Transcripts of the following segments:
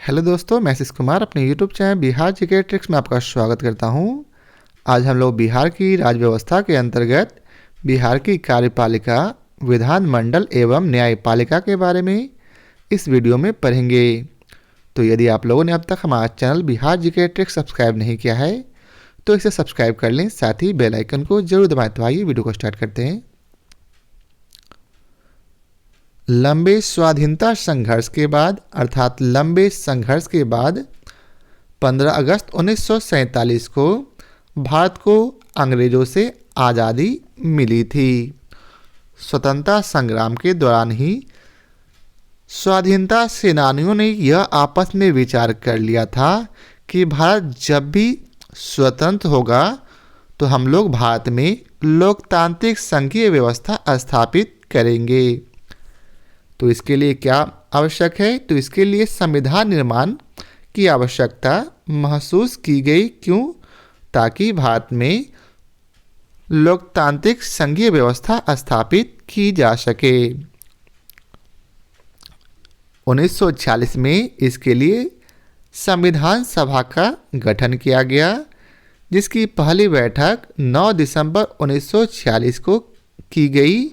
Hello दोस्तों, मैं आशीष कुमार अपने YouTube channel Bihar GK tricks में आपका स्वागत करता हूं। आज हम लोग बिहार की राज्य व्यवस्था के अंतर्गत बिहार की कार्यपालिका, विधानमंडल एवं न्यायपालिका के बारे में इस वीडियो में पढ़ेंगे। तो यदि आप लोगों ने अब तक हमारा channel Bihar GK tricks subscribe नहीं किया है तो इसे सब्सक्राइब कर लें, साथ ही बेल आइकन को जरूर दबाएं। तो आइए वीडियो को स्टार्ट करते हैं। लंबे स्वाधीनता संघर्ष के बाद अर्थात लंबे संघर्ष के बाद 15 अगस्त 1947 को भारत को अंग्रेजों से आज़ादी मिली थी। स्वतंत्रता संग्राम के दौरान ही स्वाधीनता सेनानियों ने यह आपस में विचार कर लिया था कि भारत जब भी स्वतंत्र होगा तो हम लोग भारत में लोकतांत्रिक संघीय व्यवस्था स्थापित करेंगे। तो इसके लिए क्या आवश्यक है? तो इसके लिए संविधान निर्माण की आवश्यकता महसूस की गई। क्यों? ताकि भारत में लोकतांत्रिक संघीय व्यवस्था स्थापित की जा सके। 1946 में इसके लिए संविधान सभा का गठन किया गया, जिसकी पहली बैठक 9 दिसंबर 1946 को की गई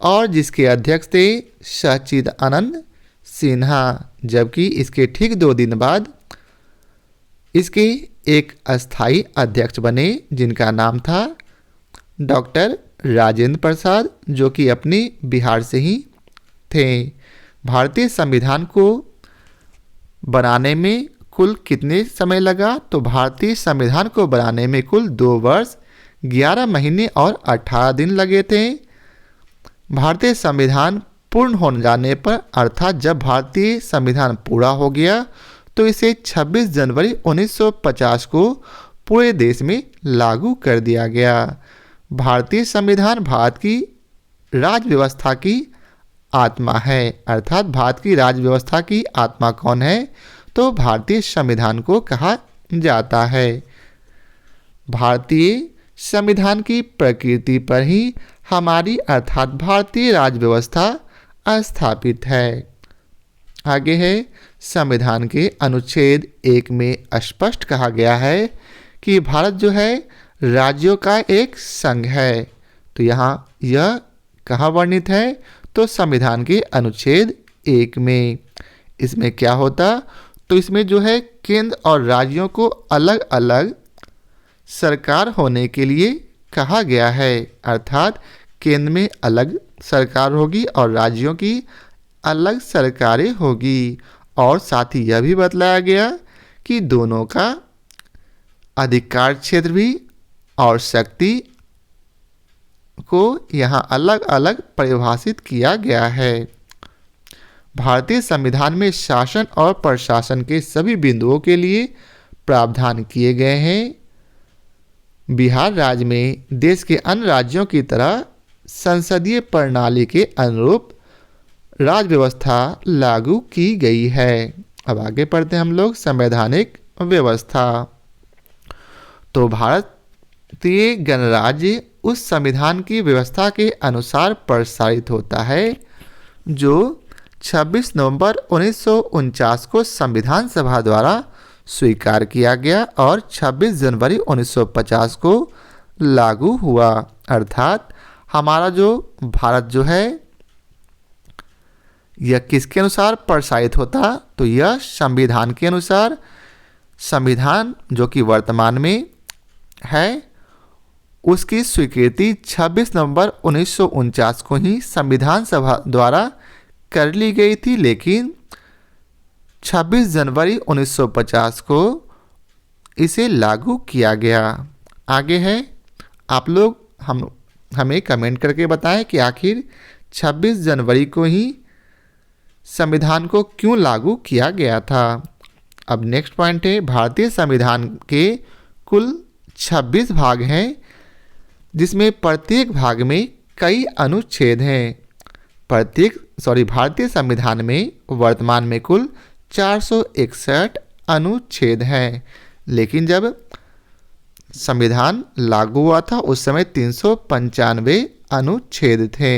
और जिसके अध्यक्ष थे सच्चिदानंद सिन्हा। जबकि इसके ठीक 2 दिन बाद इसके एक अस्थाई अध्यक्ष बने, जिनका नाम था डॉक्टर राजेंद्र प्रसाद, जो कि अपने बिहार से ही थे। भारतीय संविधान को बनाने में कुल कितने समय लगा? तो भारतीय संविधान को बनाने में कुल 2 वर्ष 11 महीने और 18 दिन लगे थे। भारतीय संविधान पूर्ण हो जाने पर अर्थात जब भारतीय संविधान पूरा हो गया तो इसे 26 जनवरी 1950 को पूरे देश में लागू कर दिया गया। भारतीय संविधान भारत की राज्य व्यवस्था की आत्मा है। अर्थात भारत की राज्य व्यवस्था की आत्मा कौन है? तो भारतीय संविधान को कहा जाता है। भारतीय संविधान की प्रकृति पर ही हमारी अर्थात भारतीय राज्य व्यवस्था स्थापित है। आगे है, संविधान के अनुच्छेद 1 में स्पष्ट कहा गया है कि भारत जो है राज्यों का एक संघ है। तो यहाँ यह कहाँ वर्णित है? तो संविधान के अनुच्छेद 1 में। इसमें क्या होता? तो इसमें जो है केंद्र और राज्यों को अलग अलग सरकार होने के लिए कहा गया है। अर्थात केंद्र में अलग सरकार होगी और राज्यों की अलग सरकारें होगी। और साथ ही यह भी बतलाया गया कि दोनों का अधिकार क्षेत्र भी और शक्ति को यहाँ अलग अलग परिभाषित किया गया है। भारतीय संविधान में शासन और प्रशासन के सभी बिंदुओं के लिए प्रावधान किए गए हैं। बिहार राज्य में देश के अन्य राज्यों की तरह संसदीय प्रणाली के अनुरूप राज्य व्यवस्था लागू की गई है। अब आगे पढ़ते हैं हम लोग संवैधानिक व्यवस्था। तो भारतीय गणराज्य उस संविधान की व्यवस्था के अनुसार प्रसारित होता है जो 26 नवंबर 1949 को संविधान सभा द्वारा स्वीकार किया गया और 26 जनवरी 1950 को लागू हुआ। अर्थात हमारा जो भारत जो है यह किसके अनुसार प्रसारित होता? तो यह संविधान के अनुसार। संविधान जो कि वर्तमान में है उसकी स्वीकृति 26 नवंबर 1949 को ही संविधान सभा द्वारा कर ली गई थी, लेकिन 26 जनवरी 1950 को इसे लागू किया गया। आगे है, आप लोग हमें कमेंट करके बताएं कि आखिर 26 जनवरी को ही संविधान को क्यों लागू किया गया था। अब नेक्स्ट पॉइंट है, भारतीय संविधान के कुल 26 भाग हैं, जिसमेमें प्रत्येक भाग में कई अनुच्छेद हैं। भारतीय संविधान में वर्तमान में कुल 461 अनुच्छेद हैं, लेकिन जब संविधान लागू हुआ था उस समय 395 अनुच्छेद थे।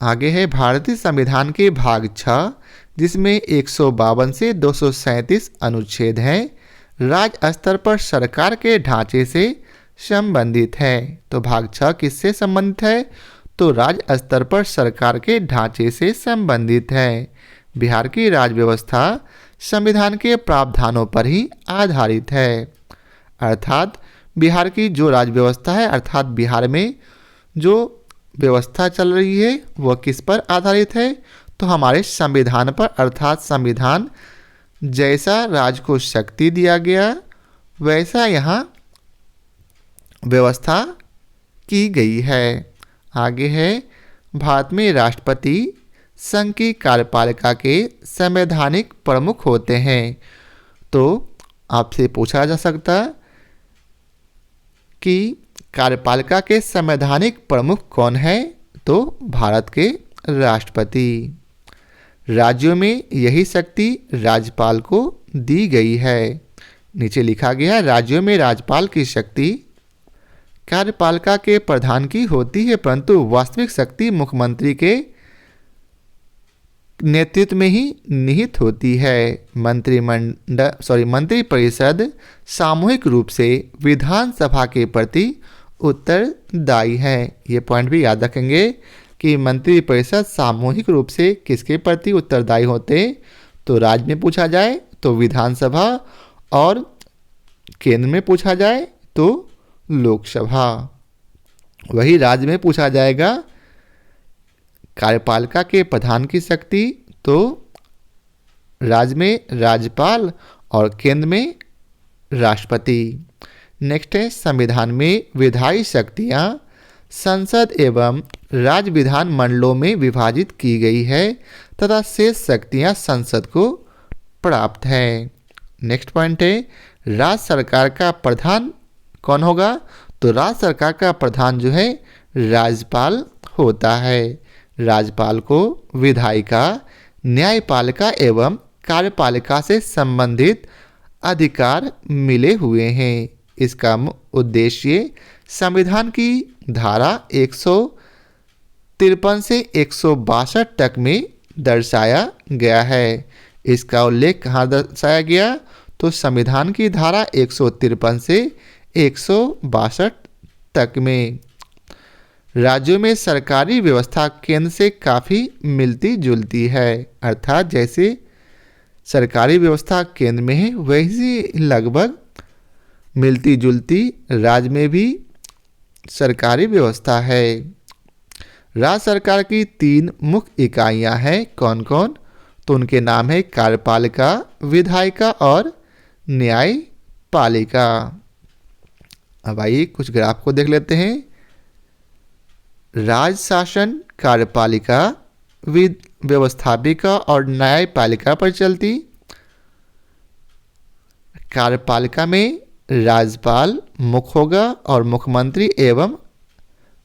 आगे है, भारतीय संविधान के भाग 6 जिसमें 152 से 237 अनुच्छेद हैं। राज्य स्तर पर सरकार के ढांचे से संबंधित है। तो भाग 6 किससे संबंधित है? तो राज्य स्तर पर सरकार के ढांचे से संबंधित है। बिहार की राज्य व्यवस्था संविधान के प्रावधानों पर ही आधारित है। अर्थात बिहार की जो राज्य व्यवस्था है, अर्थात बिहार में जो व्यवस्था चल रही है वह किस पर आधारित है? तो हमारे संविधान पर। अर्थात संविधान जैसा राज्य को शक्ति दिया गया वैसा यहाँ व्यवस्था की गई है। आगे है, भारत में राष्ट्रपति संघ की कार्यपालिका के संवैधानिक प्रमुख होते हैं। तो आपसे पूछा जा सकता कि कार्यपालिका के संवैधानिक प्रमुख कौन है? तो भारत के राष्ट्रपति। राज्यों में यही शक्ति राज्यपाल को दी गई है। नीचे लिखा गया, राज्यों में राज्यपाल की शक्ति कार्यपालिका के प्रधान की होती है, परंतु वास्तविक शक्ति मुख्यमंत्री के नेतृत्व में ही निहित होती है। मंत्रिपरिषद सामूहिक रूप से विधानसभा के प्रति उत्तरदायी है। ये पॉइंट भी याद रखेंगे कि मंत्रिपरिषद सामूहिक रूप से किसके प्रति उत्तरदायी होते? तो राज्य में पूछा जाए तो विधानसभा, और केंद्र में पूछा जाए तो लोकसभा। वही राज्य में पूछा जाएगा कार्यपालिका के प्रधान की शक्ति, तो राज्य में राज्यपाल और केंद्र में राष्ट्रपति। नेक्स्ट है, संविधान में विधायी शक्तियां संसद एवं राज्य विधान मंडलों में विभाजित की गई है तथा शेष शक्तियां संसद को प्राप्त है। नेक्स्ट पॉइंट है, राज्य सरकार का प्रधान कौन होगा? तो राज्य सरकार का प्रधान जो है राज्यपाल होता है। राज्यपाल को विधायिका, न्यायपालिका एवं कार्यपालिका से संबंधित अधिकार मिले हुए हैं। इसका उद्देश्य संविधान की धारा 153 से 162 तक में दर्शाया गया है। इसका उल्लेख कहाँ दर्शाया गया? तो संविधान की धारा 153 से 162 तक में। राज्यों में सरकारी व्यवस्था केंद्र से काफ़ी मिलती जुलती है। अर्थात जैसे सरकारी व्यवस्था केंद्र में है वैसी लगभग मिलती जुलती राज्य में भी सरकारी व्यवस्था है। राज्य सरकार की 3 मुख्य इकाइयां हैं। कौन कौन? तो उनके नाम है कार्यपालिका, विधायिका और न्यायपालिका। अब आइए कुछ ग्राफ को देख लेते हैं। राज्य शासन कार्यपालिका, व्यवस्थापिका और न्यायपालिका पर चलती। कार्यपालिका में राज्यपाल मुख्य होगा और मुख्यमंत्री एवं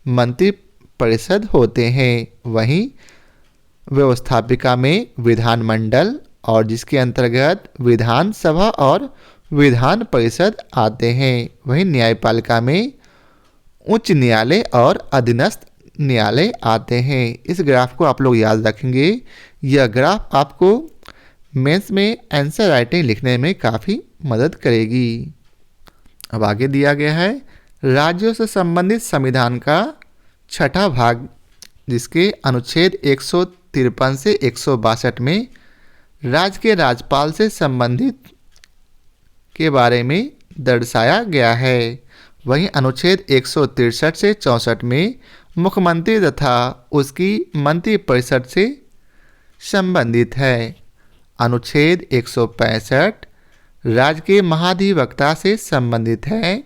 मंत्रिपरिषद होते हैं। वहीं व्यवस्थापिका में विधानमंडल और जिसके अंतर्गत विधानसभा और विधान परिषद आते हैं। वहीं न्यायपालिका में उच्च न्यायालय और अधीनस्थ न्यायालय आते हैं। इस ग्राफ को आप लोग याद रखेंगे। यह ग्राफ आपको मेंस में आंसर राइटिंग लिखने में काफ़ी मदद करेगी। अब आगे दिया गया है राज्यों से संबंधित संविधान का 6ठा भाग, जिसके अनुच्छेद 153 से 162 में राज्य के राज्यपाल से संबंधित के बारे में दर्शाया गया है। वहीं अनुच्छेद 163 से 64 में मुख्यमंत्री तथा उसकी मंत्रिपरिषद से संबंधित है। अनुच्छेद 165 राज्य के महाधिवक्ता से संबंधित है।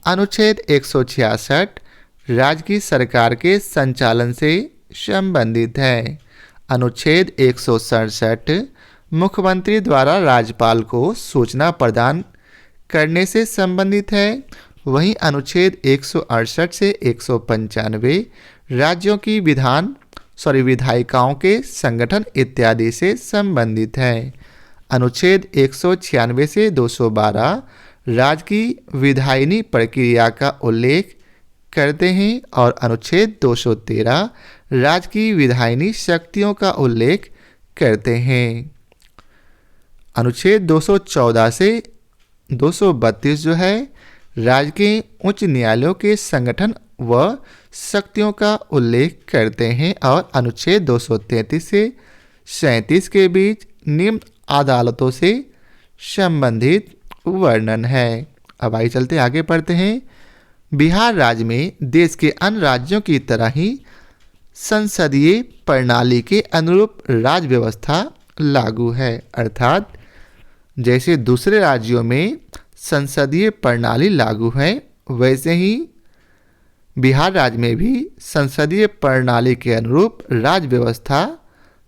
अनुच्छेद 166 राज्य की सरकार के संचालन से संबंधित है। अनुच्छेद 167 मुख्यमंत्री द्वारा राज्यपाल को सूचना प्रदान करने से संबंधित है। वहीं अनुच्छेद 168 से 195 राज्यों की विधायिकाओं के संगठन इत्यादि से संबंधित है। अनुच्छेद 196 से 212 राज्य की विधायिनी प्रक्रिया का उल्लेख करते हैं और अनुच्छेद 213 राज्य की विधायिनी शक्तियों का उल्लेख करते हैं। अनुच्छेद 214 से 232 जो है राज्य के उच्च न्यायालयों के संगठन व शक्तियों का उल्लेख करते हैं और अनुच्छेद 233 से 37 के बीच निम्न अदालतों से संबंधित वर्णन है। अब आइए चलते आगे पढ़ते हैं। बिहार राज्य में देश के अन्य राज्यों की तरह ही संसदीय प्रणाली के अनुरूप राज्य व्यवस्था लागू है, अर्थात जैसे दूसरे राज्यों में संसदीय प्रणाली लागू है वैसे ही बिहार राज्य में भी संसदीय प्रणाली के अनुरूप राज्य व्यवस्था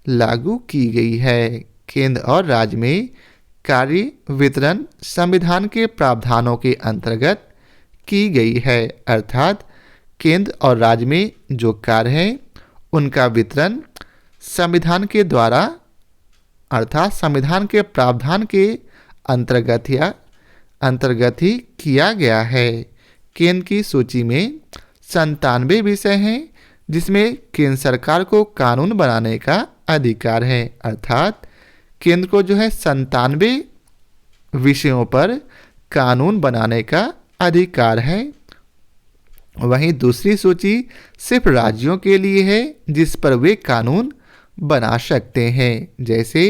लागू की गई है। केंद्र और राज्य में कार्य वितरण संविधान के प्रावधानों के अंतर्गत की गई है, अर्थात केंद्र और राज्य में जो कार्य है उनका वितरण संविधान के द्वारा अर्थात संविधान के प्रावधान के अंतर्गत ही किया गया है। केंद्र की सूची में 97 विषय हैं जिसमें केंद्र सरकार को कानून बनाने का अधिकार है, अर्थात केंद्र को जो है 97 विषयों पर कानून बनाने का अधिकार है। वहीं दूसरी सूची सिर्फ राज्यों के लिए है जिस पर वे कानून बना सकते हैं। जैसे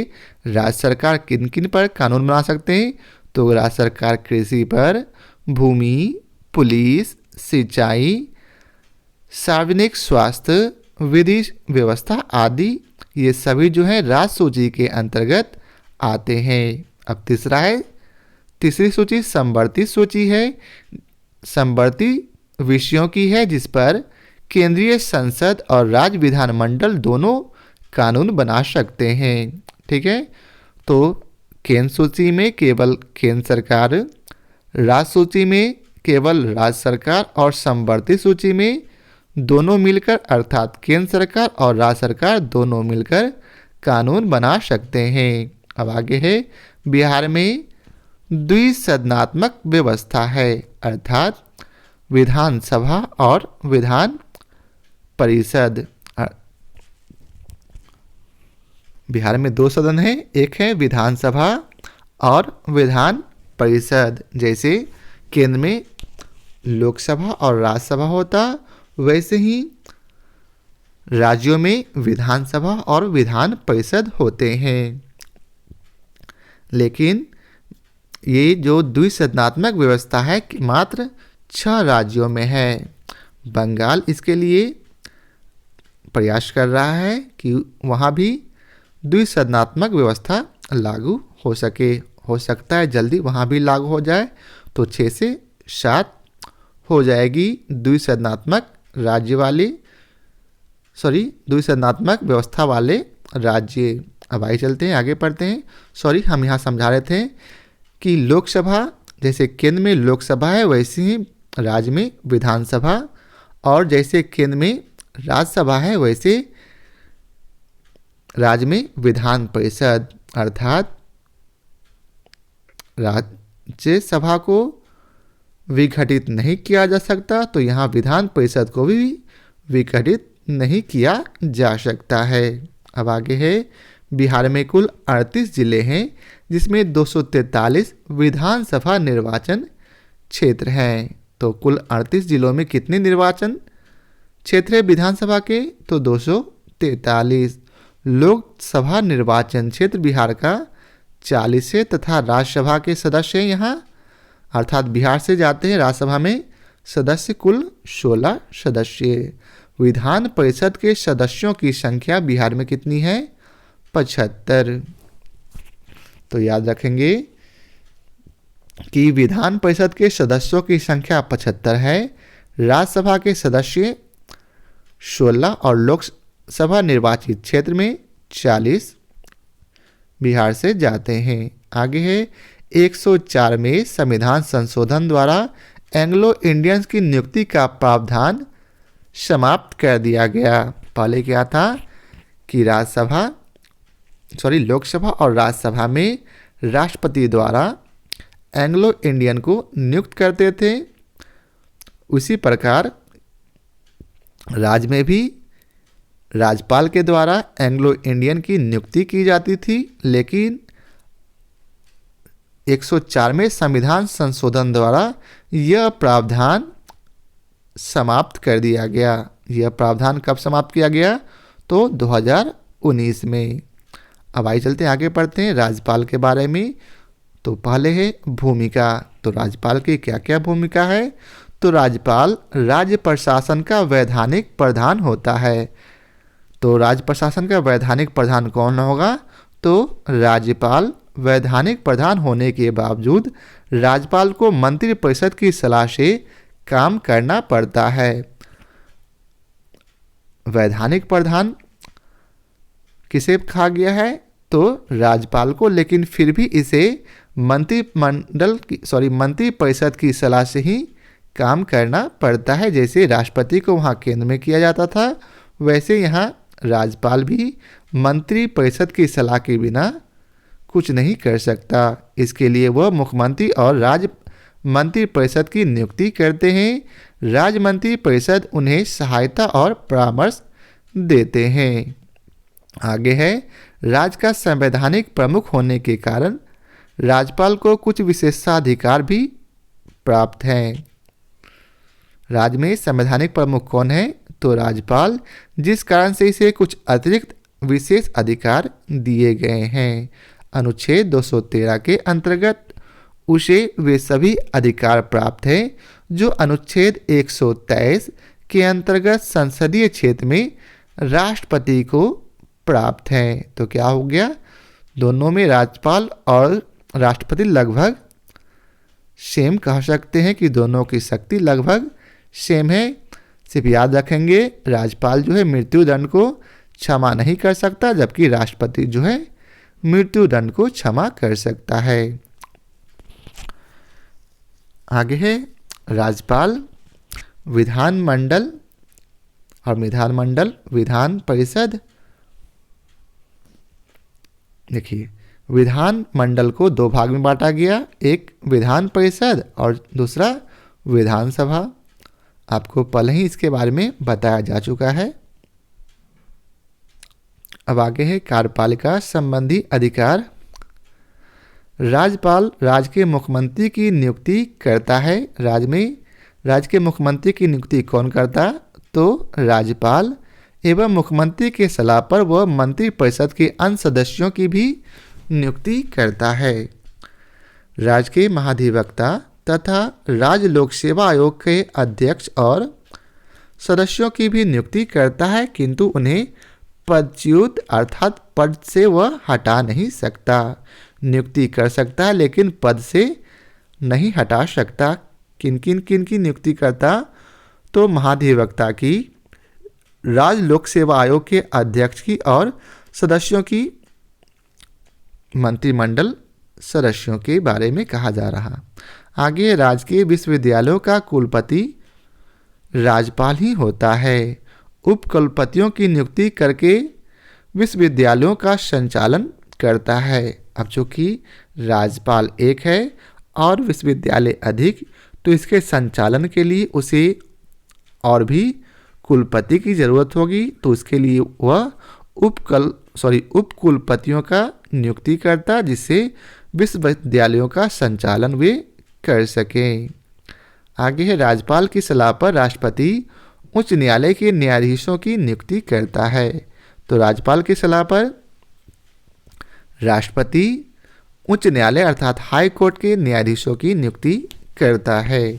राज्य सरकार किन किन पर कानून बना सकते हैं, तो राज्य सरकार कृषि पर, भूमि, पुलिस, सिंचाई, सार्वजनिक स्वास्थ्य, विधि व्यवस्था आदि ये सभी जो है राज्य सूची के अंतर्गत आते हैं। अब तीसरी सूची समवर्ती सूची है। समवर्ती विषयों की है जिस पर केंद्रीय संसद और राज्य विधानमंडल दोनों कानून बना सकते हैं। ठीक है, तो केंद्र सूची में केवल केंद्र सरकार, राज्य सूची में केवल राज्य सरकार और समवर्ती सूची में दोनों मिलकर अर्थात केंद्र सरकार और राज्य सरकार दोनों मिलकर कानून बना सकते हैं। अब आगे है बिहार में द्विसदनात्मक व्यवस्था है, अर्थात विधानसभा और विधान परिषद। बिहार में 2 सदन है, एक है विधानसभा और विधान परिषद। जैसे केंद्र में लोकसभा और राज्यसभा होता वैसे ही राज्यों में विधानसभा और विधान परिषद होते हैं। लेकिन ये जो द्विसदनात्मक व्यवस्था है मात्र 6 राज्यों में है। बंगाल इसके लिए प्रयास कर रहा है कि वहाँ भी द्विसदनात्मक व्यवस्था लागू हो सके। हो सकता है जल्दी वहाँ भी लागू हो जाए, तो 6 से 7 हो जाएगी द्विसदनात्मक व्यवस्था वाले राज्य। अब आइए चलते हैं आगे पढ़ते हैं। हम यहाँ समझा रहे थे कि लोकसभा जैसे केंद्र में लोकसभा है वैसे ही राज्य में विधानसभा, और जैसे केंद्र में राज्यसभा है वैसे राज्य में विधान परिषद, अर्थात राज्यसभा को विघटित नहीं किया जा सकता तो यहाँ विधान परिषद को भी विघटित नहीं किया जा सकता है। अब आगे है बिहार में कुल 38 जिले हैं जिसमें 243 विधानसभा निर्वाचन क्षेत्र हैं। तो कुल 38 जिलों में कितने निर्वाचन क्षेत्र है विधानसभा के, तो 243। लोकसभा निर्वाचन क्षेत्र बिहार का 40 है तथा राज्यसभा के सदस्य हैं यहाँ, अर्थात बिहार से जाते हैं राज्यसभा में सदस्य कुल 16 सदस्य। विधान परिषद के सदस्यों की संख्या बिहार में कितनी है, 75। तो याद रखेंगे कि विधान परिषद के सदस्यों की संख्या 75 है, राज्यसभा के सदस्य 16 और लोकसभा निर्वाचित क्षेत्र में 40 बिहार से जाते हैं। आगे है 104 में संविधान संशोधन द्वारा एंग्लो इंडियंस की नियुक्ति का प्रावधान समाप्त कर दिया गया। पहले क्या था कि लोकसभा और राज्यसभा में राष्ट्रपति द्वारा एंग्लो इंडियन को नियुक्त करते थे, उसी प्रकार राज्य में भी राज्यपाल के द्वारा एंग्लो इंडियन की नियुक्ति की जाती थी, लेकिन 104वें संविधान संशोधन द्वारा यह प्रावधान समाप्त कर दिया गया। यह प्रावधान कब समाप्त किया गया? तो 2019 में। अब आइए चलते हैं, आगे पढ़ते हैं राज्यपाल के बारे में। तो पहले है भूमिका। तो राज्यपाल की क्या क्या भूमिका है? तो राज्यपाल राज्य प्रशासन का वैधानिक प्रधान होता है। तो राज्य प्रशासन का वैधानिक प्रधान कौन होगा? तो राज्यपाल वैधानिक प्रधान होने के बावजूद राज्यपाल को मंत्रिपरिषद की सलाह से काम करना पड़ता है। वैधानिक प्रधान किसे कहा गया है? तो राज्यपाल को, लेकिन फिर भी इसे मंत्रिपरिषद की सलाह से ही काम करना पड़ता है। जैसे राष्ट्रपति को वहाँ केंद्र में किया जाता था, वैसे यहाँ राज्यपाल भी मंत्रिपरिषद की सलाह के बिना कुछ नहीं कर सकता। इसके लिए वह मुख्यमंत्री और राज्य मंत्रिपरिषद की नियुक्ति करते हैं। राज्य मंत्रिपरिषद उन्हें सहायता और परामर्श देते हैं। आगे है, राज्य का संवैधानिक प्रमुख होने के कारण राज्यपाल को कुछ विशेषाधिकार भी प्राप्त हैं। राज्य में संवैधानिक प्रमुख कौन है? तो राज्यपाल, जिस कारण से इसे कुछ अतिरिक्त विशेष अधिकार दिए गए हैं। अनुच्छेद 213 के अंतर्गत उसे वे सभी अधिकार प्राप्त हैं जो अनुच्छेद 123 के अंतर्गत संसदीय क्षेत्र में राष्ट्रपति को प्राप्त हैं। तो क्या हो गया? दोनों में राज्यपाल और राष्ट्रपति लगभग सेम कह सकते हैं कि दोनों की शक्ति लगभग सेम है। सिर्फ याद रखेंगे, राज्यपाल जो है मृत्युदंड को क्षमा नहीं कर सकता, जबकि राष्ट्रपति जो है मृत्युदंड को क्षमा कर सकता है। आगे है राज्यपाल विधानमंडल और विधान परिषद। देखिए, विधान मंडल को दो भाग में बांटा गया, एक विधान परिषद और दूसरा विधानसभा। आपको पहले ही इसके बारे में बताया जा चुका है। अब आगे है कार्यपालिका संबंधी अधिकार। राज्यपाल राज्य के मुख्यमंत्री की नियुक्ति करता है। राज्य के मुख्यमंत्री की नियुक्ति कौन करता? तो राज्यपाल एवं मुख्यमंत्री के सलाह पर वह मंत्रिपरिषद के अन्य सदस्यों की भी नियुक्ति करता है। राज्य के महाधिवक्ता तथा राज्य लोक सेवा आयोग के अध्यक्ष और सदस्यों की भी नियुक्ति करता है, किंतु उन्हें पदच्युत अर्थात पद से वह हटा नहीं सकता। नियुक्ति कर सकता है लेकिन पद से नहीं हटा सकता। किन की नियुक्ति करता? तो महाधिवक्ता की, राज्य लोक सेवा आयोग के अध्यक्ष की और सदस्यों की, मंत्रिमंडल सदस्यों के बारे में कहा जा रहा। आगे, राजकीय विश्वविद्यालयों का कुलपति राज्यपाल ही होता है। उपकुलपतियों की नियुक्ति करके विश्वविद्यालयों का संचालन करता है। अब चूंकि राज्यपाल एक है और विश्वविद्यालय अधिक, तो इसके संचालन के लिए उसे और भी कुलपति की ज़रूरत होगी। तो उसके लिए वह उपकुलपतियों का नियुक्ति करता, जिससे विश्वविद्यालयों का संचालन वे कर सकें। आगे है, राज्यपाल की सलाह पर राष्ट्रपति उच्च न्यायालय के न्यायाधीशों की नियुक्ति करता है। तो राज्यपाल की सलाह पर राष्ट्रपति उच्च न्यायालय अर्थात हाई कोर्ट के न्यायाधीशों की नियुक्ति करता है।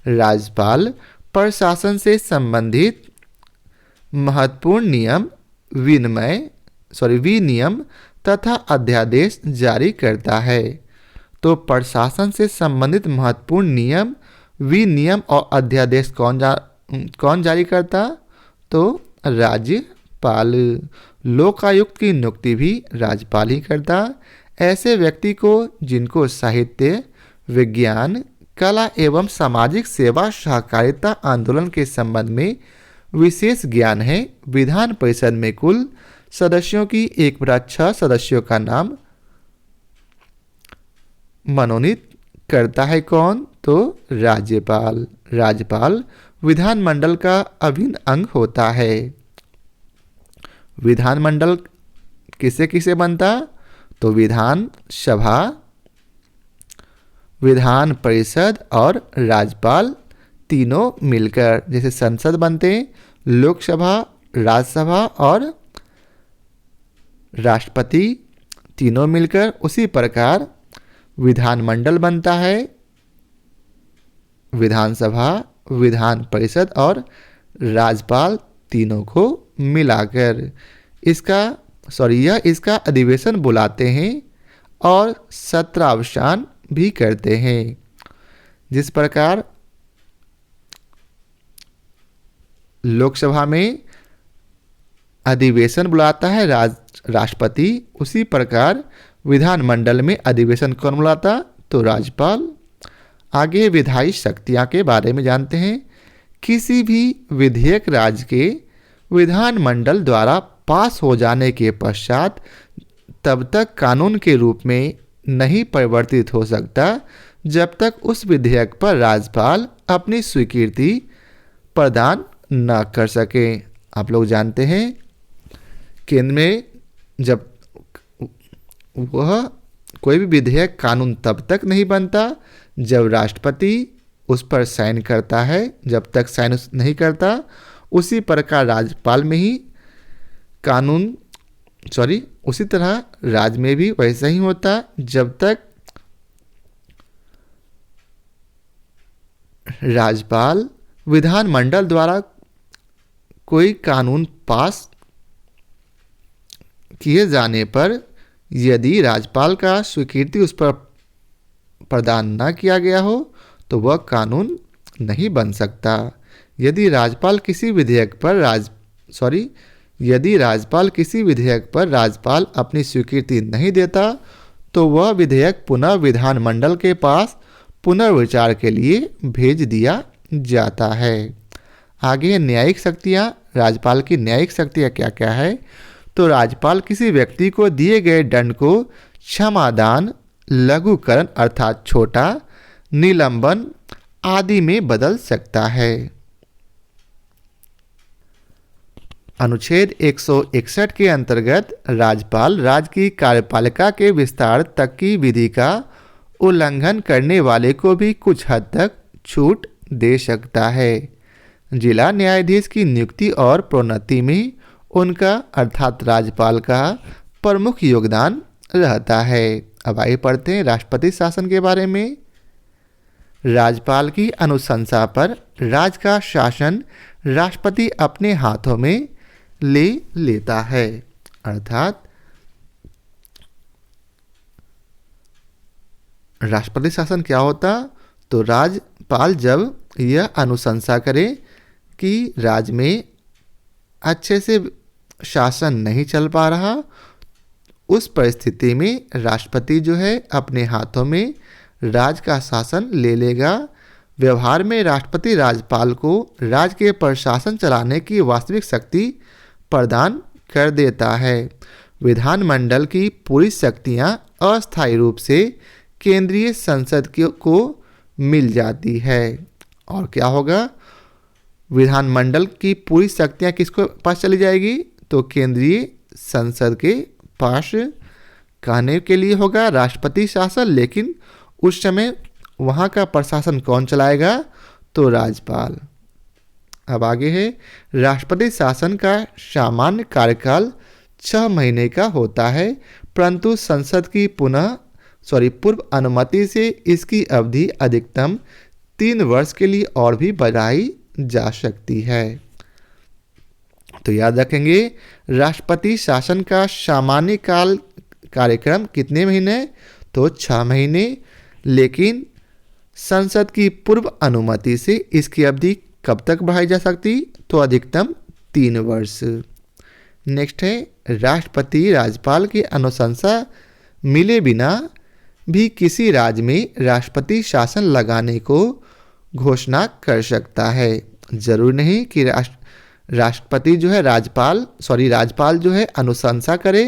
राज्यपाल प्रशासन से संबंधित महत्वपूर्ण विनियम तथा अध्यादेश जारी करता है। तो प्रशासन से संबंधित महत्वपूर्ण नियम, विनियम और अध्यादेश कौन जारी करता? तो राज्यपाल। लोकायुक्त की नियुक्ति भी राज्यपाल ही करता। ऐसे व्यक्ति को जिनको साहित्य, विज्ञान, कला एवं सामाजिक सेवा, सहकारिता आंदोलन के संबंध में विशेष ज्ञान है, विधान परिषद में कुल सदस्यों की 1/6 सदस्यों का नाम मनोनीत करता है। कौन? तो राज्यपाल। राज्यपाल विधानमंडल का अभिन्न अंग होता है। विधानमंडल किसे किसे बनता? तो विधान सभा, विधान परिषद और राज्यपाल तीनों मिलकर, जैसे संसद बनते हैं लोकसभा, राज्यसभा और राष्ट्रपति तीनों मिलकर, उसी प्रकार विधानमंडल बनता है विधानसभा, विधान परिषद और राज्यपाल तीनों को मिलाकर। इसका अधिवेशन बुलाते हैं और सत्रावसान भी करते हैं। जिस प्रकार लोकसभा में अधिवेशन बुलाता है राष्ट्रपति, उसी प्रकार विधानमंडल में अधिवेशन कौन बुलाता? तो राज्यपाल। आगे विधायी शक्तियां के बारे में जानते हैं। किसी भी विधेयक राज्य के विधानमंडल द्वारा पास हो जाने के पश्चात तब तक कानून के रूप में नहीं परिवर्तित हो सकता जब तक उस विधेयक पर राज्यपाल अपनी स्वीकृति प्रदान न कर सके। आप लोग जानते हैं केंद्र में जब वह कोई भी विधेयक कानून तब तक नहीं बनता जब राष्ट्रपति उस पर साइन करता है। जब तक साइन नहीं करता, उसी प्रकार राज्यपाल में ही उसी तरह राज्य में भी वैसा ही होता। जब तक राज्यपाल विधानमंडल द्वारा कोई कानून पास किए जाने पर यदि राज्यपाल का स्वीकृति उस पर प्रदान न किया गया हो तो वह कानून नहीं बन सकता। यदि राज्यपाल किसी विधेयक पर राज्यपाल अपनी स्वीकृति नहीं देता तो वह विधेयक पुनः विधानमंडल के पास पुनर्विचार के लिए भेज दिया जाता है। आगे न्यायिक शक्तियाँ। राज्यपाल की न्यायिक शक्तियाँ क्या क्या है? तो राज्यपाल किसी व्यक्ति को दिए गए दंड को क्षमादान, लघुकरण अर्थात छोटा, निलंबन आदि में बदल सकता है। अनुच्छेद 161 के अंतर्गत राज्यपाल राज्य की कार्यपालिका के विस्तार तक की विधि का उल्लंघन करने वाले को भी कुछ हद तक छूट दे सकता है। जिला न्यायाधीश की नियुक्ति और प्रोन्नति में उनका अर्थात राज्यपाल का प्रमुख योगदान रहता है। अब आइए पढ़ते हैं राष्ट्रपति शासन के बारे में। राज्यपाल की अनुशंसा पर राज्य का शासन राष्ट्रपति अपने हाथों में ले लेता है। अर्थात राष्ट्रपति शासन क्या होता? तो राज्यपाल जब यह अनुशंसा करे कि राज्य में अच्छे से शासन नहीं चल पा रहा, उस परिस्थिति में राष्ट्रपति जो है अपने हाथों में राज्य का शासन ले लेगा। व्यवहार में राष्ट्रपति राज्यपाल को राज्य के प्रशासन चलाने की वास्तविक शक्ति प्रदान कर देता है। विधानमंडल की पूरी शक्तियां अस्थायी रूप से केंद्रीय संसद को मिल जाती है। और क्या होगा? विधानमंडल की पूरी शक्तियां किसको पास चली जाएगी? तो केंद्रीय संसद के पास। कहने के लिए होगा राष्ट्रपति शासन, लेकिन उस समय वहाँ का प्रशासन कौन चलाएगा? तो राज्यपाल। अब आगे है राष्ट्रपति शासन का सामान्य कार्यकाल 6 महीने का होता है, परंतु संसद की पूर्व अनुमति से इसकी अवधि अधिकतम 3 वर्ष के लिए और भी बढ़ाई जा सकती है। तो याद रखेंगे राष्ट्रपति शासन का सामान्य कार्यक्रम कितने महीने? तो 6 महीने, लेकिन संसद की पूर्व अनुमति से इसकी अवधि कब तक बढ़ाई जा सकती? तो अधिकतम 3 वर्ष। नेक्स्ट है राष्ट्रपति राज्यपाल की अनुशंसा मिले बिना भी किसी राज्य में राष्ट्रपति शासन लगाने को घोषणा कर सकता है। जरूर नहीं कि राष्ट्रपति जो है राज्यपाल जो है अनुशंसा करे।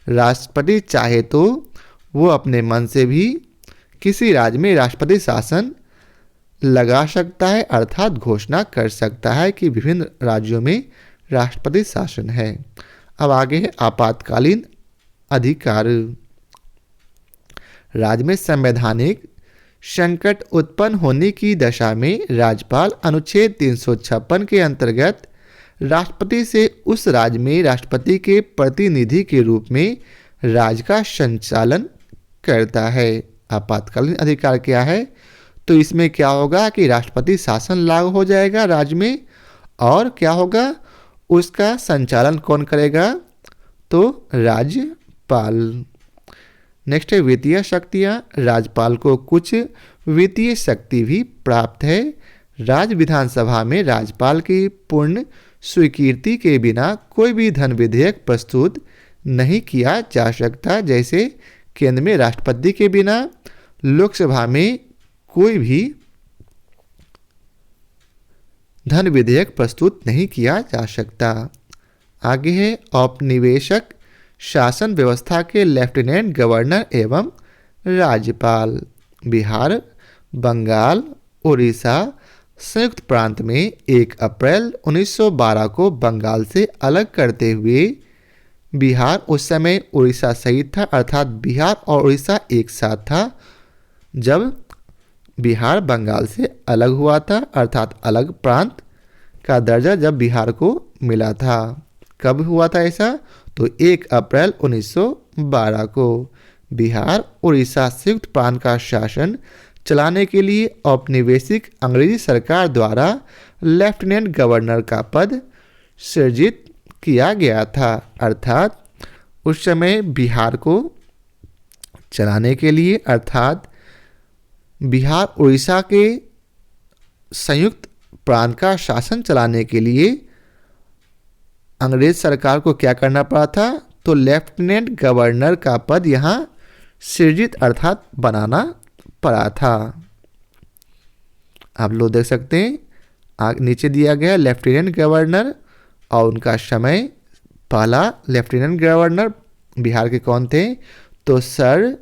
राष्ट्रपति चाहे तो वो अपने मन से भी किसी राज्य में राष्ट्रपति शासन लगा सकता है, अर्थात घोषणा कर सकता है कि विभिन्न राज्यों में राष्ट्रपति शासन है। अब आगे है आपातकालीन अधिकार। राज्य में संवैधानिक संकट उत्पन्न होने की दशा में राज्यपाल अनुच्छेद 356 के अंतर्गत राष्ट्रपति से उस राज्य में राष्ट्रपति के प्रतिनिधि के रूप में राज्य का संचालन करता है। आपातकालीन अधिकार क्या है? तो इसमें क्या होगा कि राष्ट्रपति शासन लागू हो जाएगा राज्य में, और क्या होगा, उसका संचालन कौन करेगा? तो राज्यपाल। नेक्स्ट है वित्तीय शक्तियाँ। राज्यपाल को कुछ वित्तीय शक्ति भी प्राप्त है। राज्य विधानसभा में राज्यपाल की पूर्ण स्वीकृति के बिना कोई भी धन विधेयक प्रस्तुत नहीं किया जा सकता। जैसे केंद्र में राष्ट्रपति के बिना लोकसभा में कोई भी धन विधेयक प्रस्तुत नहीं किया जा सकता। आगे है औपनिवेशिक शासन व्यवस्था के लेफ्टिनेंट गवर्नर एवं राज्यपाल। बिहार, बंगाल, उड़ीसा संयुक्त प्रांत में 1 अप्रैल 1912 को बंगाल से अलग करते हुए बिहार उस समय उड़ीसा सहित था, अर्थात बिहार और उड़ीसा एक साथ था। जब बिहार बंगाल से अलग हुआ था, अर्थात अलग प्रांत का दर्जा जब बिहार को मिला था। कब हुआ था ऐसा? तो 1 अप्रैल 1912 को। बिहार उड़ीसा संयुक्त प्रांत का शासन चलाने के लिए औपनिवेशिक अंग्रेजी सरकार द्वारा लेफ्टिनेंट गवर्नर का पद सृजित किया गया था। अर्थात उस समय बिहार को चलाने के लिए, अर्थात बिहार उड़ीसा के संयुक्त प्रांत का शासन चलाने के लिए अंग्रेज सरकार को क्या करना पड़ा था? तो लेफ्टिनेंट गवर्नर का पद यहाँ सृजित अर्थात बनाना पड़ा था। आप लोग देख सकते हैं नीचे दिया गया लेफ्टिनेंट गवर्नर और उनका समय। पहला लेफ्टिनेंट गवर्नर बिहार के कौन थे? तो सर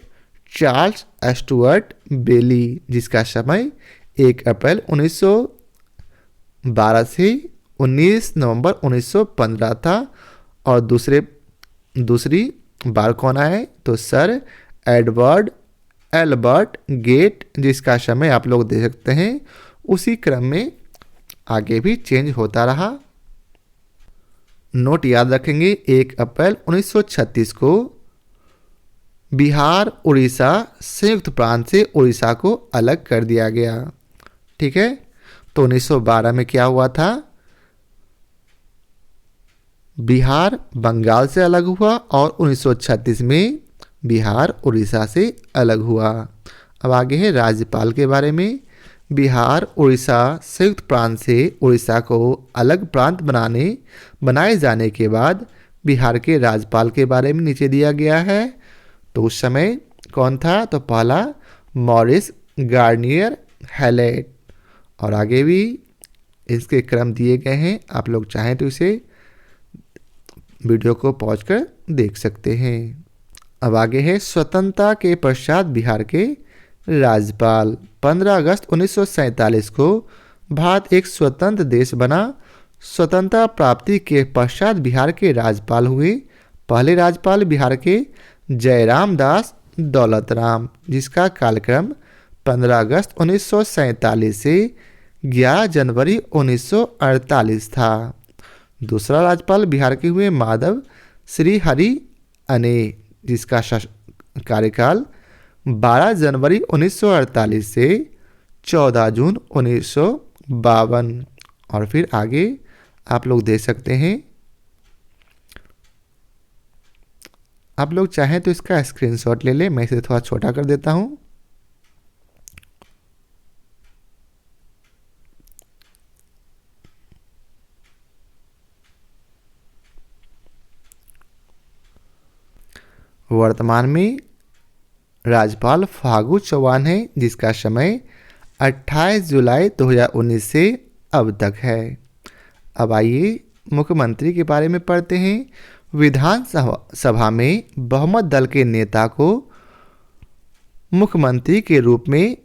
चार्ल्स स्टुअर्ट बेली, जिसका समय 1 अप्रैल 1912 से 19 नवंबर 1915 था। और दूसरी बार कौन आए? तो सर एडवर्ड एल्बर्ट गेट, जिसका समय आप लोग देख सकते हैं उसी क्रम में आगे भी चेंज होता रहा। नोट याद रखेंगे, 1 अप्रैल 1936 को बिहार उड़ीसा संयुक्त प्रांत से उड़ीसा को अलग कर दिया गया। ठीक है, तो 1912 में क्या हुआ था? बिहार बंगाल से अलग हुआ और 1936 में बिहार उड़ीसा से अलग हुआ। अब आगे है राज्यपाल के बारे में। बिहार उड़ीसा संयुक्त प्रांत से उड़ीसा को अलग प्रांत बनाए जाने के बाद बिहार के राज्यपाल के बारे में नीचे दिया गया है। तो उस समय कौन था? तो पहला मॉरिस गार्नियर हैलेट, और आगे भी इसके क्रम दिए गए हैं। आप लोग चाहें तो इसे वीडियो को पॉज कर देख सकते हैं। अब आगे है स्वतंत्रता के पश्चात बिहार के राज्यपाल। 15 अगस्त 1947 को भारत एक स्वतंत्र देश बना। स्वतंत्रता प्राप्ति के पश्चात बिहार के राज्यपाल हुए। पहले राज्यपाल बिहार के जयराम दास दौलत राम, जिसका कालक्रम 15 अगस्त 1947 से 11 जनवरी 1948 था। दूसरा राज्यपाल बिहार के हुए माधव श्री हरि अने, जिसका कार्यकाल 12 जनवरी 1948 से 14 जून 1952। और फिर आगे आप लोग देख सकते हैं। आप लोग चाहें तो इसका स्क्रीनशॉट ले लें, मैं इसे थोड़ा छोटा कर देता हूं। वर्तमान में राज्यपाल फागू चौहान है, जिसका समय 28 जुलाई 2019 से अब तक है। अब आइए मुख्यमंत्री के बारे में पढ़ते हैं। विधानसभा में बहुमत दल के नेता को मुख्यमंत्री के रूप में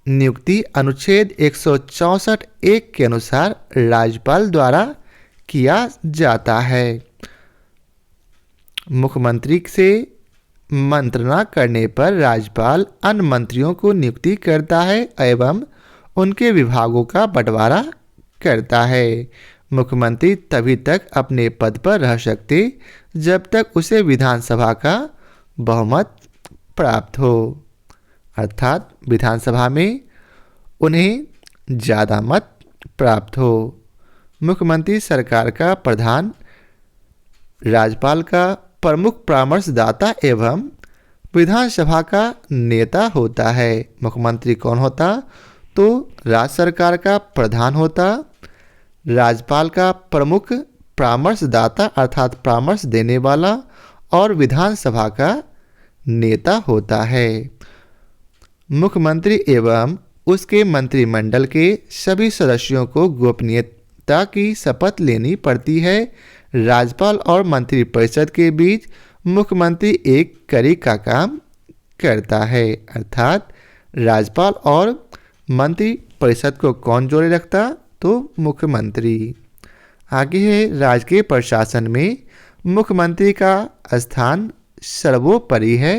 नियुक्ति अनुच्छेद 164(1) के अनुसार राज्यपाल द्वारा किया जाता है। मुख्यमंत्री से मंत्रणा करने पर राज्यपाल अन्य मंत्रियों को नियुक्ति करता है एवं उनके विभागों का बंटवारा करता है। मुख्यमंत्री तभी तक अपने पद पर रह सकते जब तक उसे विधानसभा का बहुमत प्राप्त हो, अर्थात विधानसभा में उन्हें ज़्यादा मत प्राप्त हो। मुख्यमंत्री सरकार का प्रधान, राज्यपाल का प्रमुख परामर्शदाता एवं विधानसभा का नेता होता है। मुख्यमंत्री कौन होता? तो राज्य सरकार का प्रधान होता, राज्यपाल का प्रमुख परामर्शदाता अर्थात परामर्श देने वाला और विधानसभा का नेता होता है। मुख्यमंत्री एवं उसके मंत्रिमंडल के सभी सदस्यों को गोपनीयता की शपथ लेनी पड़ती है। राज्यपाल और मंत्रिपरिषद के बीच मुख्यमंत्री एक कड़ी का काम करता है, अर्थात राज्यपाल और मंत्रिपरिषद को कौन जोड़े रखता? तो मुख्यमंत्री। आगे है राजकीय प्रशासन में मुख्यमंत्री का स्थान सर्वोपरि है।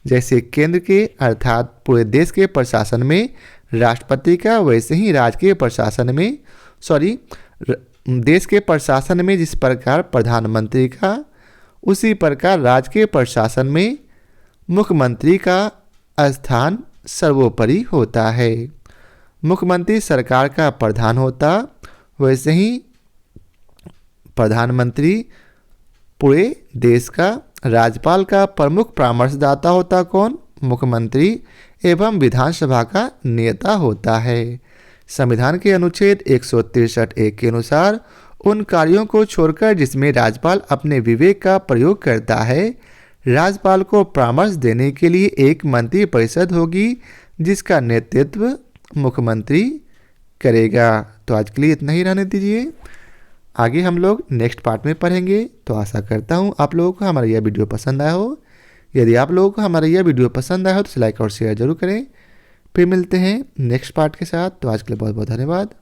जैसे केंद्र के अर्थात पूरे देश के प्रशासन में राष्ट्रपति का, वैसे ही राजकीय प्रशासन में देश के प्रशासन में जिस प्रकार प्रधानमंत्री का, उसी प्रकार राजकीय प्रशासन में मुख्यमंत्री का स्थान सर्वोपरि होता है। मुख्यमंत्री सरकार का प्रधान होता, वैसे ही प्रधानमंत्री पूरे देश का, राज्यपाल का प्रमुख परामर्शदाता होता कौन? मुख्यमंत्री एवं विधानसभा का नेता होता है। संविधान के अनुच्छेद 163(1) के अनुसार उन कार्यों को छोड़कर जिसमें राज्यपाल अपने विवेक का प्रयोग करता है, राज्यपाल को परामर्श देने के लिए एक मंत्रिपरिषद होगी जिसका नेतृत्व मुख्यमंत्री करेगा। तो आज के लिए इतना ही रहने दीजिए, आगे हम लोग नेक्स्ट पार्ट में पढ़ेंगे। तो आशा करता हूँ आप लोगों को हमारा यह वीडियो पसंद आया हो। यदि आप लोगों को हमारा यह वीडियो पसंद आया हो तो लाइक और शेयर जरूर करें। फिर मिलते हैं नेक्स्ट पार्ट के साथ। तो आज के लिए बहुत बहुत धन्यवाद।